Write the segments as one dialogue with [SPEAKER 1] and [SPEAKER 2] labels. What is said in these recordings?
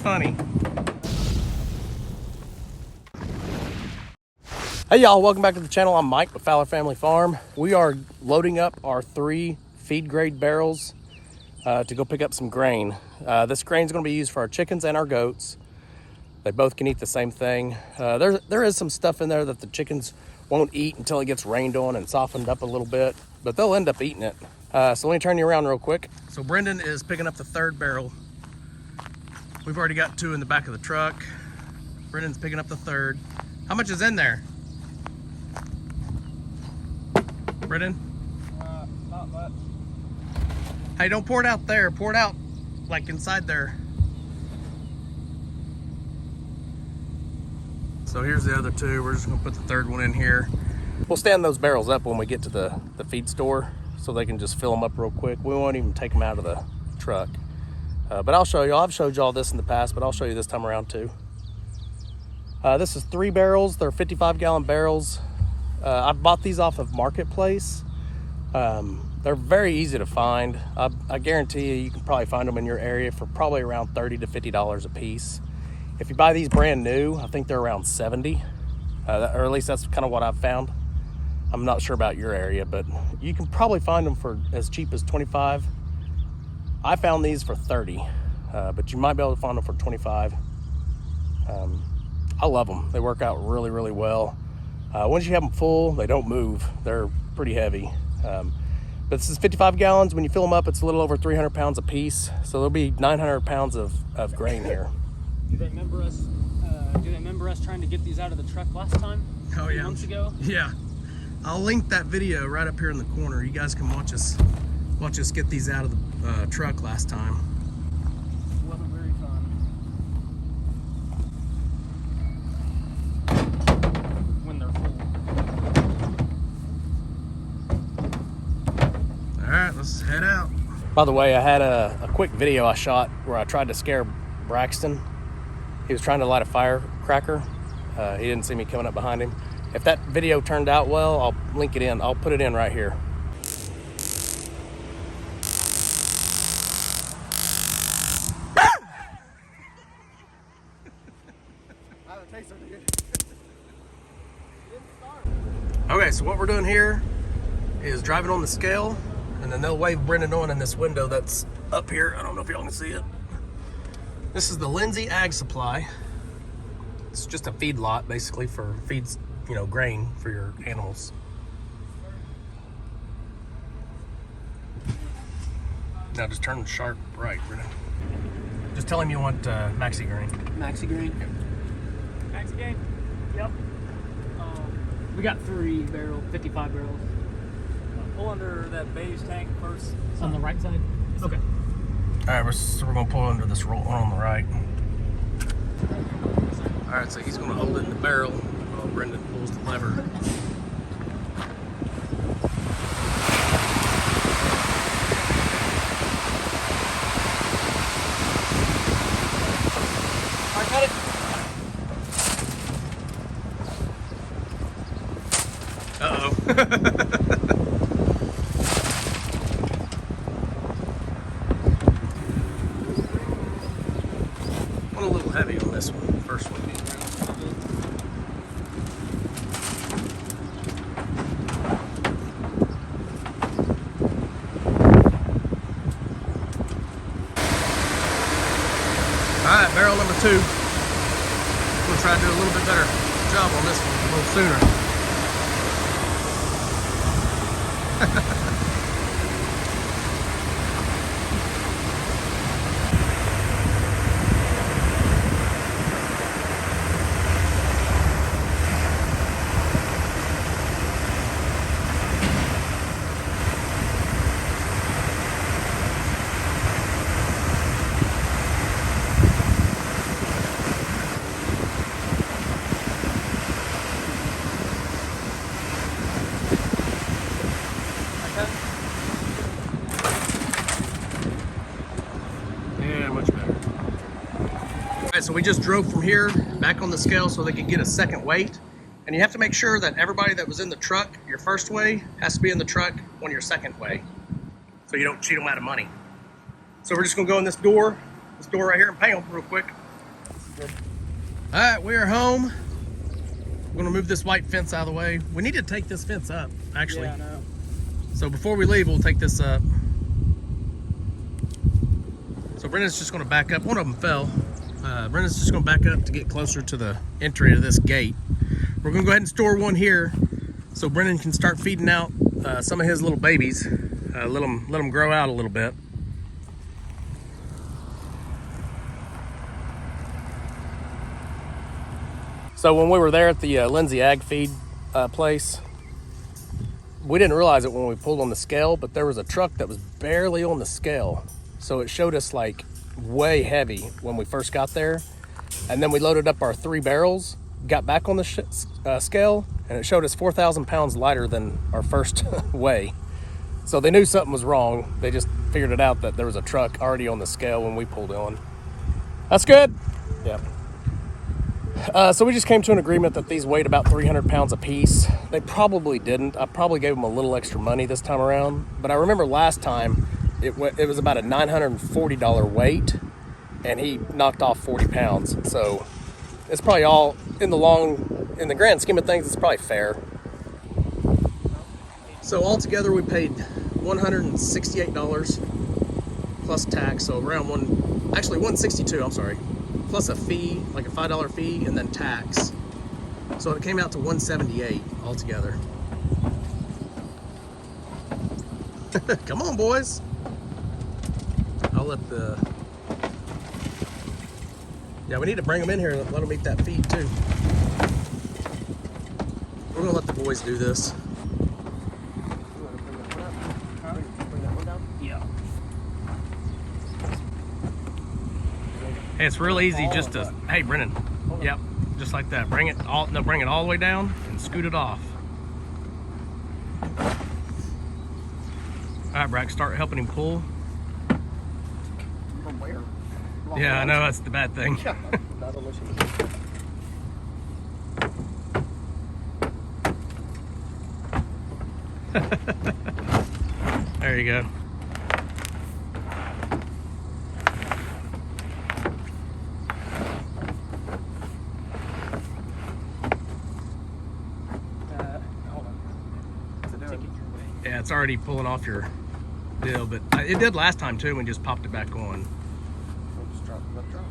[SPEAKER 1] funny. Hey y'all, welcome back to the channel. I'm Mike with Fowler Family Farm. We are loading up our 3 feed grade barrels to go pick up some grain. This grain is going to be used for our chickens and our goats. They both can eat the same thing. There is some stuff in there that the chickens won't eat until it gets rained on and softened up a little bit, but they'll end up eating it. So let me turn you around real quick. So Brendan is picking up the 3rd barrel. We've already got 2 in the back of the truck. Brendan's picking up the 3rd. How much is in there? Brendan?
[SPEAKER 2] Not much.
[SPEAKER 1] Hey, don't pour it out there. Pour it out like inside there. So here's the other 2. We're just gonna put the 3rd one in here. We'll stand those barrels up when we get to the feed store so they can just fill them up real quick. We won't even take them out of the truck. But I'll show you. I've showed you all this in the past, but I'll show you this time around too. This is 3 barrels. They're 55-gallon barrels. I bought these off of Marketplace. They're very easy to find. I guarantee you can probably find them in your area for probably around $30 to $50 a piece. If you buy these brand new, I think they're around 70, or at least that's kind of what I've found. I'm not sure about your area, but you can probably find them for as cheap as 25. I found these for 30, but you might be able to find them for 25. I love them. They work out really, really well. Once you have them full, they don't move. They're pretty heavy. But this is 55 gallons. When you fill them up, it's a little over 300 pounds a piece. So there'll be 900 pounds of grain here.
[SPEAKER 2] Do they remember us? Do they remember us trying to get these out of the truck last time?
[SPEAKER 1] Oh yeah,
[SPEAKER 2] months ago.
[SPEAKER 1] Yeah, I'll link that video right up here in the corner. You guys can watch us get these out of the truck last time.
[SPEAKER 2] It wasn't very fun. When they're full.
[SPEAKER 1] All right, let's head out. By the way, I had a quick video I shot where I tried to scare Braxton. He was trying to light a firecracker. He didn't see me coming up behind him. If that video turned out well, I'll link it in. I'll put it in right here. Okay, so what we're doing here is driving on the scale, and then they'll wave Brendan on in this window that's up here. I don't know if y'all can see it. This is the Lindsay Ag Supply. It's just a feed lot, basically, for feeds, grain for your animals. Now just turn sharp right, Brendan. Just tell him you want maxi grain.
[SPEAKER 2] Maxi grain.
[SPEAKER 1] Yep.
[SPEAKER 2] Maxi grain. Yep. We got 3 barrel, 55 barrels. Pull under that beige tank first. On the right side. Okay.
[SPEAKER 1] All right, so we're gonna pull under this roll on the right. All right, so he's gonna hold it in the barrel while Brendan pulls the lever.
[SPEAKER 2] All right, cut it.
[SPEAKER 1] Uh-oh. Went a little heavy on this one, first one. All right, barrel number 2. I'm gonna try to do a little bit better job on this one a little sooner. Yeah, much better. All right, so we just drove from here back on the scale so they could get a second weight. And you have to make sure that everybody that was in the truck, your first weigh, has to be in the truck on your second weigh, so you don't cheat them out of money. So we're just gonna go in this door right here and pay them real quick.
[SPEAKER 3] Good.
[SPEAKER 1] All right, we are home. We're gonna move this white fence out of the way. We need to take this fence up, actually.
[SPEAKER 2] Yeah, I know.
[SPEAKER 1] So before we leave, we'll take this up. So Brendan's just gonna back up. One of them fell. Brendan's just gonna back up to get closer to the entry of this gate. We're gonna go ahead and store one here so Brendan can start feeding out some of his little babies. Let them grow out a little bit. So when we were there at the Lindsay Ag Feed place, we didn't realize it when we pulled on the scale, but there was a truck that was barely on the scale. So it showed us like way heavy when we first got there. And then we loaded up our 3 barrels, got back on the scale, and it showed us 4,000 pounds lighter than our first weigh. So they knew something was wrong. They just figured it out that there was a truck already on the scale when we pulled on. That's good. Yeah. So we just came to an agreement that these weighed about 300 pounds a piece. They probably didn't. I probably gave them a little extra money this time around. But I remember last time it was about a $940 weight, and he knocked off 40 pounds. So it's probably all in the grand scheme of things, it's probably fair. So altogether we paid $168 plus tax. So around $162, I'm sorry. Plus a fee, like a $5 fee, and then tax. So it came out to $178 altogether. Come on, boys. I'll let yeah, we need to bring them in here and let them eat that feed too. We're gonna let the boys do this. Hey, it's real easy just to, hey, Brennan, yep, just like that. Bring it all the way down and scoot it off. All right, Brack, start helping him pull.
[SPEAKER 3] From where?
[SPEAKER 1] Yeah, I know, that's the bad thing. There you go. Yeah, it's already pulling off your deal, but it did last time too. We just popped it back on.
[SPEAKER 3] Just drop, let drop.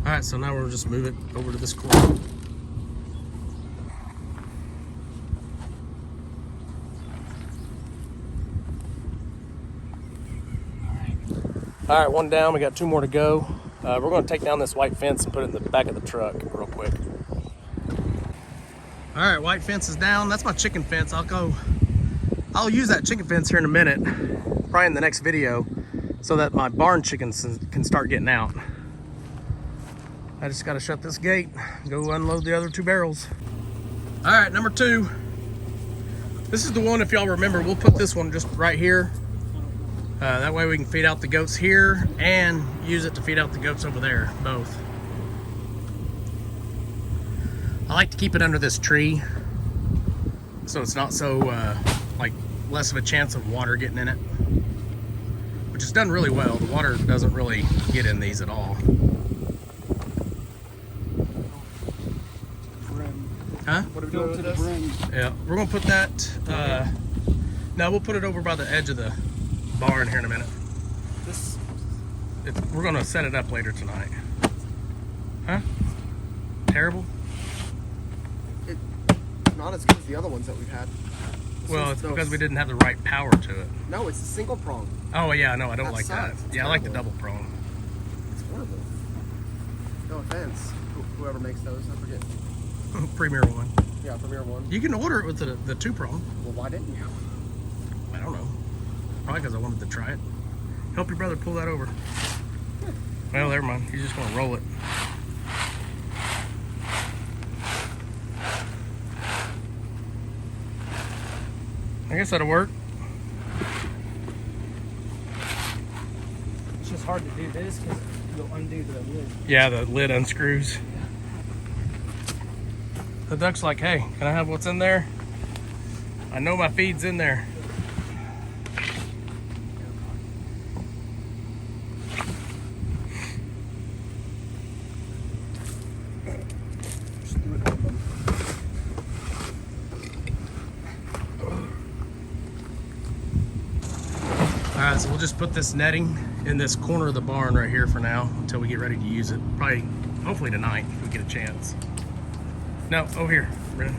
[SPEAKER 1] All right, so now we'll just move it over to this corner. All right, one down. We got 2 more to go. We're going to take down this white fence and put it in the back of the truck real quick. All right, white fence is down. That's my chicken fence. I'll use that chicken fence here in a minute, probably in the next video, so that my barn chickens can start getting out. I just got to shut this gate, go unload the other 2 barrels. All right, number 2. This is the one, if y'all remember, we'll put this one just right here. That way we can feed out the goats here and use it to feed out the goats over there, both. I like to keep it under this tree so it's not so like less of a chance of water getting in it, which is done really well. The water doesn't really get in these at all. Huh?
[SPEAKER 3] What are we doing with this?
[SPEAKER 1] Yeah, we're gonna put that, no, we'll put it over by the edge of the barn here in a minute. We're gonna set it up later tonight. Huh? Terrible?
[SPEAKER 3] Not as good as the other ones that we've had.
[SPEAKER 1] Well, it's because we didn't have the right power to it.
[SPEAKER 3] No, it's a single prong.
[SPEAKER 1] Oh yeah, no, I don't like that.
[SPEAKER 3] Sucks.
[SPEAKER 1] Yeah, I like the double prong.
[SPEAKER 3] It's horrible. No offense, whoever makes those, I forget.
[SPEAKER 1] Premier one.
[SPEAKER 3] Yeah, Premier one.
[SPEAKER 1] You can order it with the 2 prong.
[SPEAKER 3] Well, why didn't you?
[SPEAKER 1] I don't know. Probably because I wanted to try it. Help your brother pull that over. Well, never mind. He's just gonna roll it. I guess that'll work.
[SPEAKER 2] It's just hard to do this because you'll undo the lid.
[SPEAKER 1] Yeah, the lid unscrews. The duck's like, hey, can I have what's in there? I know my feed's in there. Alright, so we'll just put this netting in this corner of the barn right here for now until we get ready to use it. Probably, hopefully tonight if we get a chance. No, over here,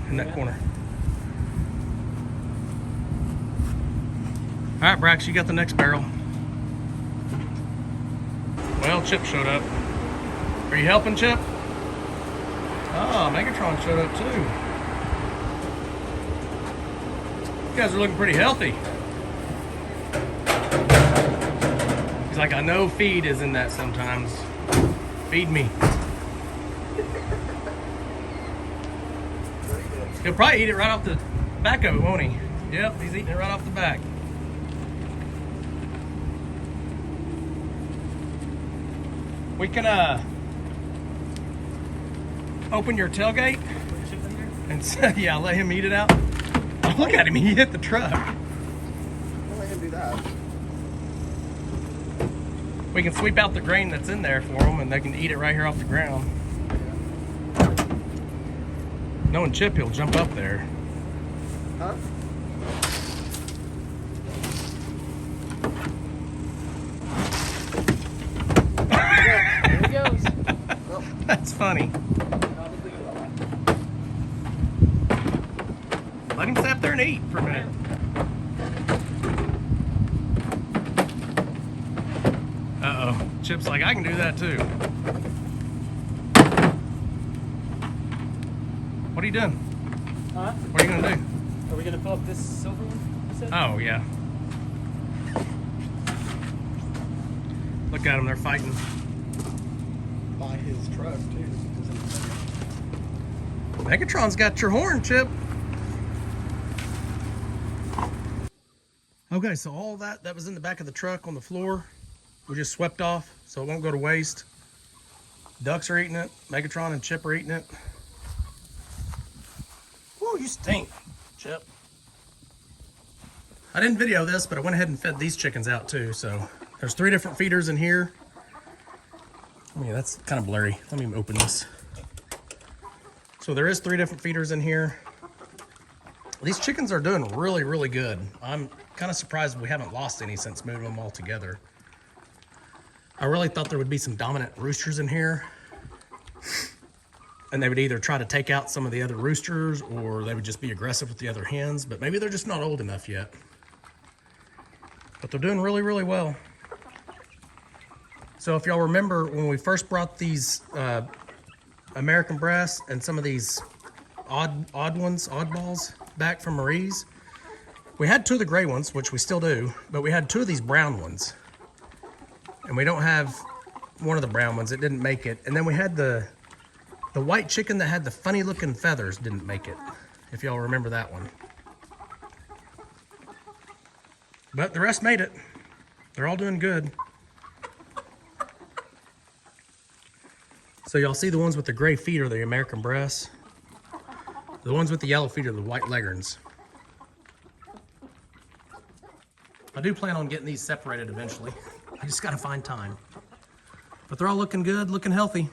[SPEAKER 1] in that corner. Alright, Brax, you got the next barrel. Well, Chip showed up. Are you helping, Chip? Oh, Megatron showed up too. You guys are looking pretty healthy. He's like, I know feed is in that sometimes. Feed me. He'll probably eat it right off the back of it, won't he? Yep, he's eating it right off the back. We can open your tailgate and yeah, let him eat it out. Oh, look at him, he hit the truck.
[SPEAKER 3] Don't let him do that.
[SPEAKER 1] We can sweep out the grain that's in there for them and they can eat it right here off the ground. Knowing Chip, he'll jump up there.
[SPEAKER 3] Huh?
[SPEAKER 2] There he goes.
[SPEAKER 3] Well,
[SPEAKER 1] That's funny. Let him sit up there and eat for a minute. Uh-oh. Chip's like, I can do that too. What are you doing?
[SPEAKER 2] Huh?
[SPEAKER 1] What are you gonna do?
[SPEAKER 2] Are we gonna fill up this silver one? You said?
[SPEAKER 1] Oh, yeah. Look at them, they're fighting.
[SPEAKER 3] by his truck too.
[SPEAKER 1] Megatron's got your horn, Chip. Okay, so all that was in the back of the truck on the floor, we just swept off so it won't go to waste. Ducks are eating it. Megatron and Chip are eating it. Woo, you stink, Chip. I didn't video this, but I went ahead and fed these chickens out too. So there's 3 different feeders in here. I mean, that's kind of blurry. Let me open this. So there is 3 different feeders in here. These chickens are doing really, really good. I'm kind of surprised we haven't lost any since moving them all together. I really thought there would be some dominant roosters in here, and they would either try to take out some of the other roosters or they would just be aggressive with the other hens, but maybe they're just not old enough yet. But they're doing really, really well. So if y'all remember when we first brought these American breasts and some of these oddballs back from Marie's, we had 2 of the gray ones, which we still do, but we had 2 of these brown ones. And we don't have one of the brown ones. It didn't make it. And then we had the white chicken that had the funny looking feathers didn't make it, if y'all remember that one. But the rest made it. They're all doing good. So y'all see the ones with the gray feet are the American breasts. The ones with the yellow feet are the white leghorns. I do plan on getting these separated eventually. I just gotta find time. But they're all looking good, looking healthy.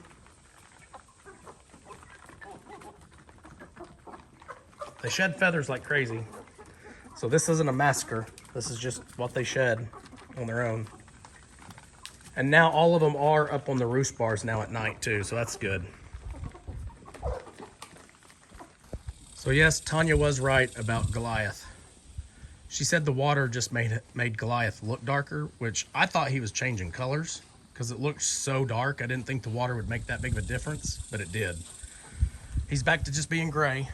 [SPEAKER 1] They shed feathers like crazy. So this isn't a massacre. This is just what they shed on their own. And now all of them are up on the roost bars now at night too, so that's good. So yes, Tanya was right about Goliath. She said the water just made Goliath look darker, which I thought he was changing colors because it looked so dark. I didn't think the water would make that big of a difference, but it did. He's back to just being gray.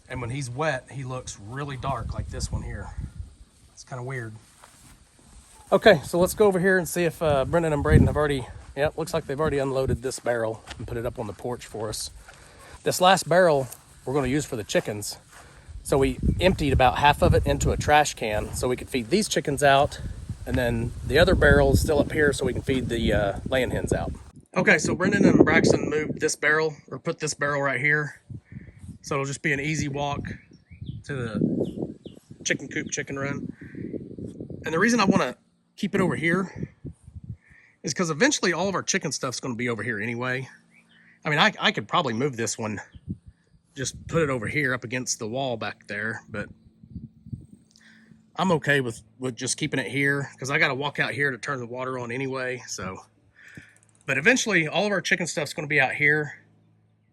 [SPEAKER 1] And when he's wet, he looks really dark like this one here. It's kind of weird. Okay, so let's go over here and see if Brendan and Braden have already, yeah, looks like they've already unloaded this barrel and put it up on the porch for us. This last barrel we're going to use for the chickens. So we emptied about half of it into a trash can so we could feed these chickens out, and then the other barrel is still up here so we can feed the laying hens out. Okay, so Brendan and Braxton moved this barrel, or put this barrel right here. So it'll just be an easy walk to the chicken coop chicken run. And the reason I want to keep it over here is because eventually all of our chicken stuff's going to be over here anyway. I mean, I could probably move this one, just put it over here up against the wall back there, but I'm okay with just keeping it here because I got to walk out here to turn the water on anyway. So, but eventually all of our chicken stuff's going to be out here,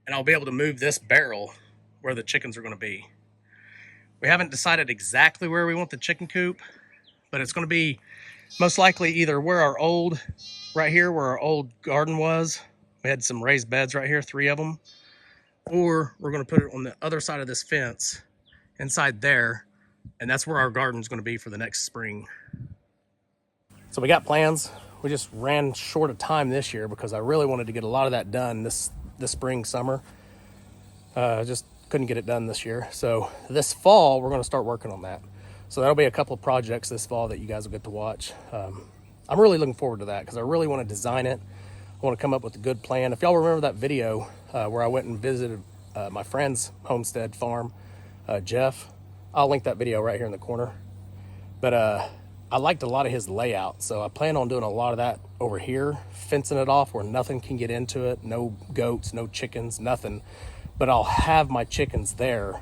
[SPEAKER 1] and I'll be able to move this barrel where the chickens are going to be. We haven't decided exactly where we want the chicken coop, but it's going to be most likely either where our old, right here where our old garden was. We had some raised beds right here, 3 of them. Or we're going to put it on the other side of this fence, inside there, and that's where our garden's going to be for the next spring. So we got plans. We just ran short of time this year because I really wanted to get a lot of that done this spring, summer. Just couldn't get it done this year. So this fall, we're going to start working on that. So that'll be a couple of projects this fall that you guys will get to watch. I'm really looking forward to that because I really want to design it. I want to come up with a good plan. If y'all remember that video where I went and visited my friend's homestead farm, Jeff, I'll link that video right here in the corner. But I liked a lot of his layout, so I plan on doing a lot of that over here, fencing it off where nothing can get into it, no goats, no chickens, nothing. But I'll have my chickens there.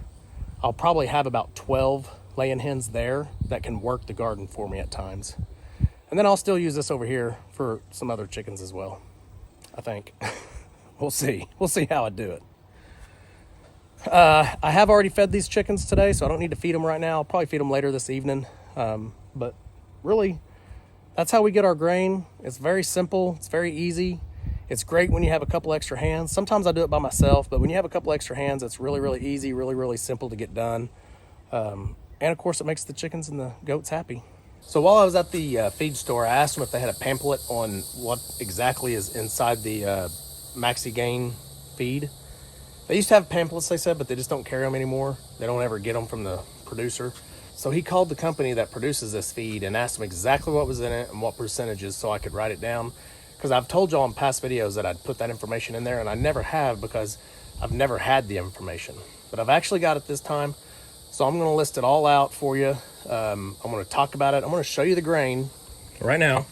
[SPEAKER 1] I'll probably have about 12 laying hens there that can work the garden for me at times. And then I'll still use this over here for some other chickens as well, I think. We'll see. We'll see how I do it. I have already fed these chickens today, so I don't need to feed them right now. I'll probably feed them later this evening. But really, that's how we get our grain. It's very simple. It's very easy. It's great when you have a couple extra hands. Sometimes I do it by myself, but when you have a couple extra hands, it's really, really easy, really, really simple to get done. And of course, it makes the chickens and the goats happy. So while I was at the feed store, I asked them if they had a pamphlet on what exactly is inside the Maxi Gain feed. They used to have pamphlets, they said, but they just don't carry them anymore. They don't ever get them from the producer. So he called the company that produces this feed and asked them exactly what was in it and what percentages so I could write it down. Because I've told y'all in past videos that I'd put that information in there, and I never have because I've never had the information. But I've actually got it this time. So I'm going to list it all out for you. I'm going to talk about it. I'm going to show you the grain right now,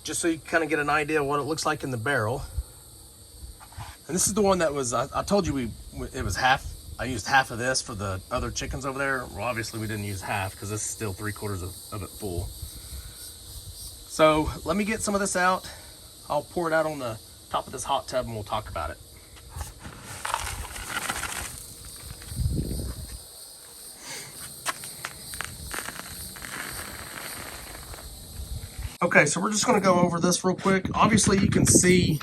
[SPEAKER 1] just so you kind of get an idea of what it looks like in the barrel. And this is the one that was, I told you it was half. I used half of this for the other chickens over there. Well, obviously we didn't use half because this is still 3/4 of it full. So let me get some of this out. I'll pour it out on the top of this hot tub and we'll talk about it. Okay, so we're just going to go over this real quick. Obviously, you can see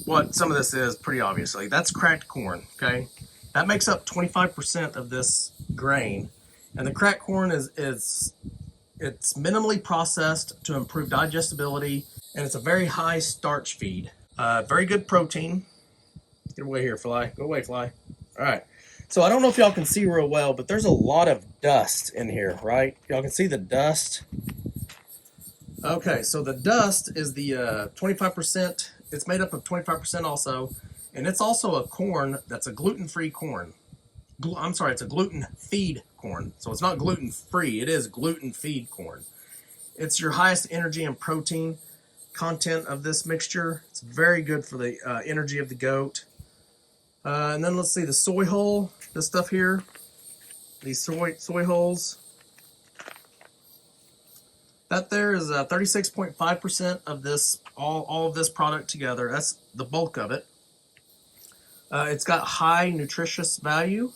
[SPEAKER 1] what some of this is pretty obviously. That's cracked corn, okay? That makes up 25% of this grain. And the cracked corn it's minimally processed to improve digestibility, and it's a very high starch feed. Very good protein. Get away here, fly. Go away, fly. All right. So I don't know if y'all can see real well, but there's a lot of dust in here, right? Y'all can see the dust. Okay, so the dust is the 25%. It's made up of 25% also, and it's also a corn that's a gluten-free corn. I'm sorry, it's a gluten-feed corn. So it's not gluten-free, it is gluten-feed corn. It's your highest energy and protein content of this mixture. It's very good for the energy of the goat. And then let's see, the soy hull, this stuff here, these soy hulls. That there is 36.5% of this, all of this product together. That's the bulk of it. It's got high nutritious value.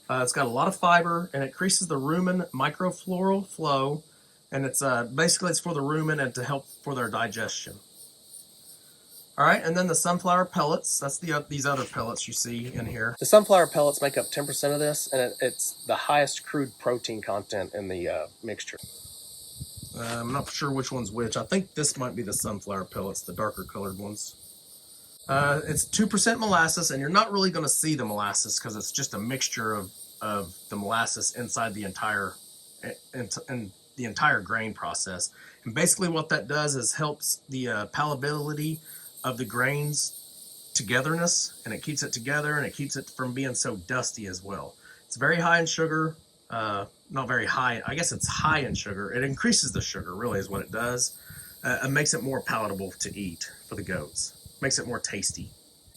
[SPEAKER 1] It's got a lot of fiber, and it increases the rumen microfloral flow, and it's basically it's for the rumen and to help for their digestion. All right, and then the sunflower pellets. That's these other pellets you see in here. The sunflower pellets make up 10% of this, and it's the highest crude protein content in the mixture. I'm not sure which one's which. I think this might be the sunflower pellets, the darker colored ones. It's 2% molasses, and you're not really going to see the molasses because it's just a mixture of the molasses inside the entire grain process. And basically what that does is helps the palatability of the grains togetherness, and it keeps it together, and it keeps it from being so dusty as well. It's very high in sugar. Not very high. I guess it's high in sugar. It increases the sugar, really, is what it does. It makes it more palatable to eat for the goats. Makes it more tasty.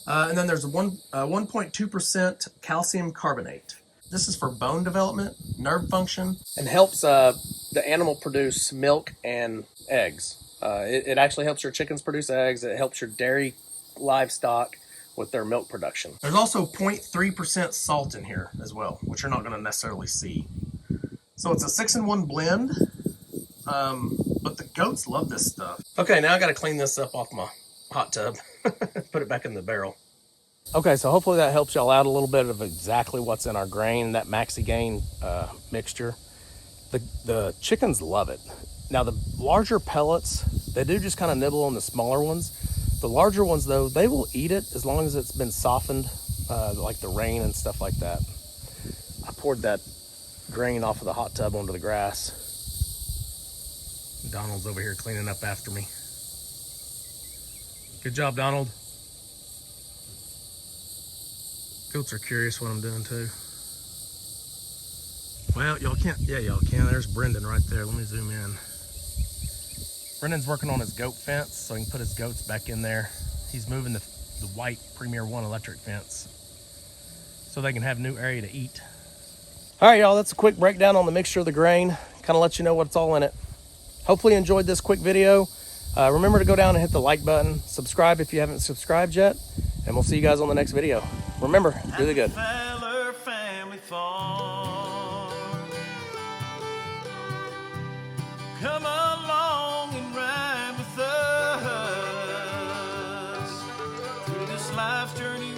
[SPEAKER 1] And then there's a 1.2% calcium carbonate. This is for bone development, nerve function, and helps the animal produce milk and eggs. It actually helps your chickens produce eggs. It helps your dairy livestock with their milk production. There's also 0.3% salt in here as well, which you're not going to necessarily see. So it's a 6-in-1 blend, but the goats love this stuff. Okay, now I got to clean this up off my hot tub, put it back in the barrel. Okay, so hopefully that helps y'all out a little bit of exactly what's in our grain, that Maxi Gain mixture. The chickens love it. Now the larger pellets, they do just kind of nibble on the smaller ones. The larger ones though, they will eat it as long as it's been softened, like the rain and stuff like that. I poured that grain off of the hot tub onto the grass. Donald's over here cleaning up after me. Good job, Donald. Goats are curious what I'm doing too. Well, y'all can't, yeah, y'all can. There's Brendan right there. Let me zoom in. Brendan's working on his goat fence so he can put his goats back in there. He's moving the white Premier 1 electric fence so they can have new area to eat. All right, y'all, that's a quick breakdown on the mixture of the grain. Kind of let you know what's all in it. Hopefully you enjoyed this quick video. Remember to go down and hit the like button. Subscribe if you haven't subscribed yet. And we'll see you guys on the next video. Remember, do the good.
[SPEAKER 4] Fowler family farm. Come along and ride with us through this life's journey.